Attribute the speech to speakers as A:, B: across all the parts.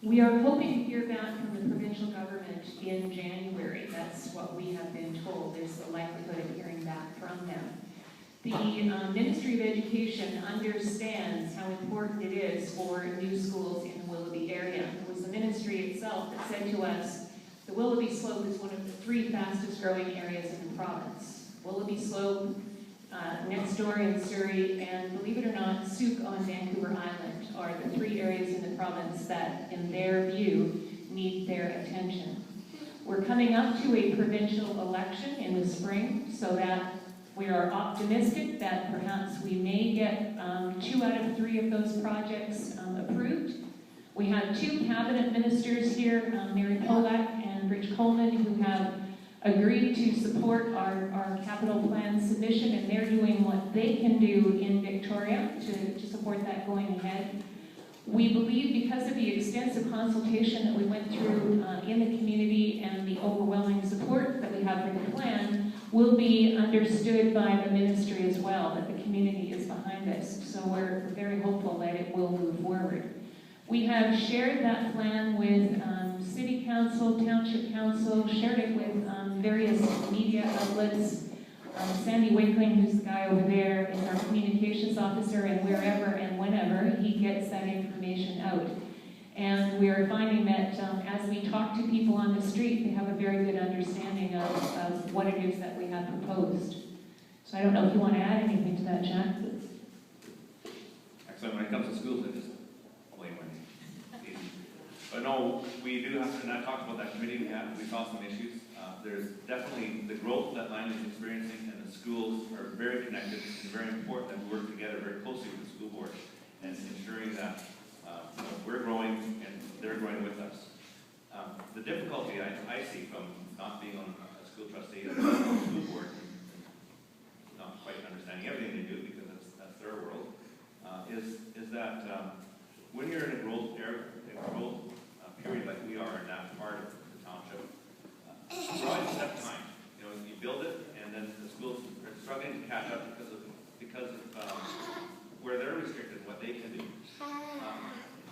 A: We are hoping to hear back from the provincial government in January. That's what we have been told. There's a likelihood of hearing back from them. The Ministry of Education understands how important it is for new schools in the Willoughby area. It was the ministry itself that said to us, the Willoughby Slope is one of the 3 fastest growing areas in the province. Willoughby Slope, next door in Surrey, and believe it or not, Souk on Vancouver Island are the 3 areas in the province that, in their view, need their attention. We're coming up to a provincial election in the spring, so that we are optimistic that perhaps we may get 2 out of 3 of those projects approved. We have 2 cabinet ministers here, Mary Polak and Rich Coleman, who have agreed to support our capital plan submission, and they're doing what they can do in Victoria to support that going ahead. We believe, because of the extensive consultation that we went through in the community and the overwhelming support that we have for the plan, will be understood by the ministry as well, that the community is behind this. So we're very hopeful that it will move forward. We have shared that plan with City Council, Township Council, shared it with various media outlets. Sandy Wakeling, who's the guy over there, is our communications officer, and wherever and whenever he gets that information out. And we are finding that as we talk to people on the street, they have a very good understanding of what it is that we have proposed. So I don't know if you want to add anything to that, Jack.
B: Actually, when it comes to schools, I just blame Wendy. But no, we do have to, and I talked about that committee we saw some issues. There's definitely the growth that Langley is experiencing, and the schools are very connected. It's very important that we work together very closely with the school board and ensuring that we're growing and they're growing with us. The difficulty I see from not being on a school trustee and a school board, and not quite understanding everything they do because that's their world, is that when you're in a growth period like we are in that part of the township, it's always a step time. You know, you build it, and then the schools are struggling to catch up because of where they're restricted, what they can do.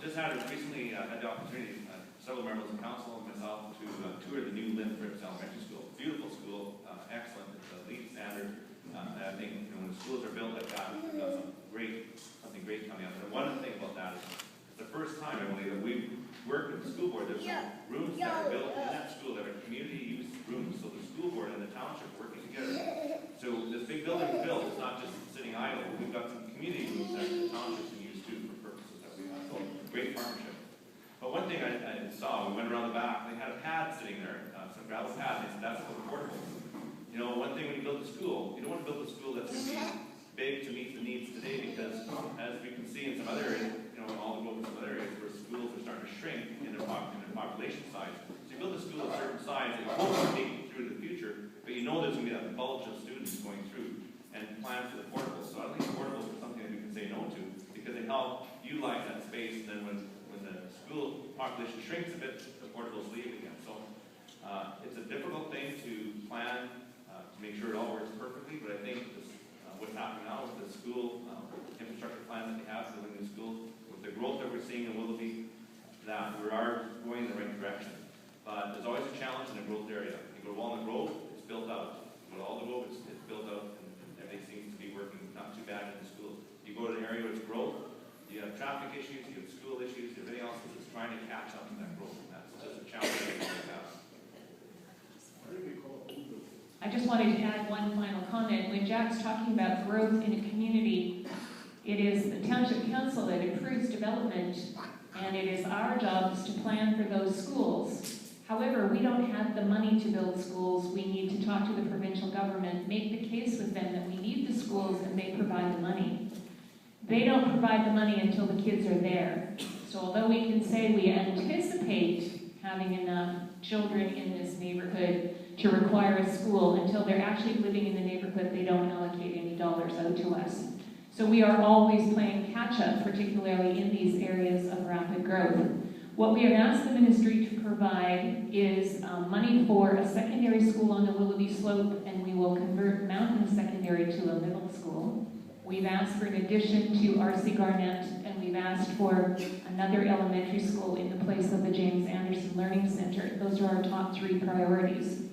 B: Just recently had the opportunity, several members of council and myself, to tour the new Lynn Fritz Elementary School. Beautiful school, excellent. It's a LEED standard. And I think when the schools are built like that, we've got something great coming out. And one of the things about that is it's the first time, I believe, that we've worked with the school board. There's some rooms that are built in that school that are community use rooms. So the school board and the township working together. So this big building is built. It's not just sitting idle. We've got some community rooms that the township can use too for purposes that we have. So great partnership. But one thing I saw, we went around the back, they had a pad sitting there, some gravel pad, and they said that's for the portables. You know, one thing when you build a school, you don't want to build a school that's going to be big to meet the needs today, because as we can see in some other areas, you know, in Aldergrove and some other areas where schools are starting to shrink in their population size. So you build a school of a certain size that will take you through the future, but you know there's going to be that bulge of students going through, and plan for the portables. So I don't think portables are something that we can say no to, because they help utilize that space, and then when the school population shrinks a bit, the portables leave again. So it's a difficult thing to plan to make sure it all works perfectly, but I think this, what's happening now with the school infrastructure plan that they have for the new school, with the growth that we're seeing in Willoughby, that we are going in the right direction. But there's always a challenge in a growth area. You go to Walnut Grove, it's built out. You go to Aldergrove, it's built out, and everything seems to be working not too bad in the school. You go to an area where it's growth, you have traffic issues, you have school issues, everything else is just trying to catch up to that growth. And that's just a challenge that we always have.
A: I just wanted to add one final comment. When Jack's talking about growth in a community, it is the Township Council that approves development, and it is our jobs to plan for those schools. However, we don't have the money to build schools. We need to talk to the provincial government, make the case with them that we need the schools, and they provide the money. They don't provide the money until the kids are there. So although we can say we anticipate having enough children in this neighborhood to require a school, until they're actually living in the neighborhood, they don't allocate any dollars out to us. So we are always playing catch-up, particularly in these areas of rapid growth. What we have asked the ministry to provide is money for a secondary school on the Willoughby Slope, and we will convert Mountain Secondary to a middle school. We've asked for an addition to R.C. Garnett, and we've asked for another elementary school in the place of the James Anderson Learning Center. Those are our top 3 priorities.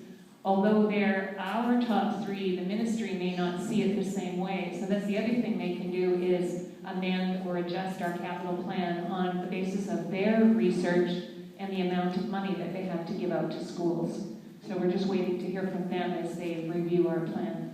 A: Although they're our top 3, the ministry may not see it the same way. So that's the other thing they can do, is amend or adjust our capital plan on the basis of their research and the amount of money that they have to give out to schools. So we're just waiting to hear from them as they review our plan.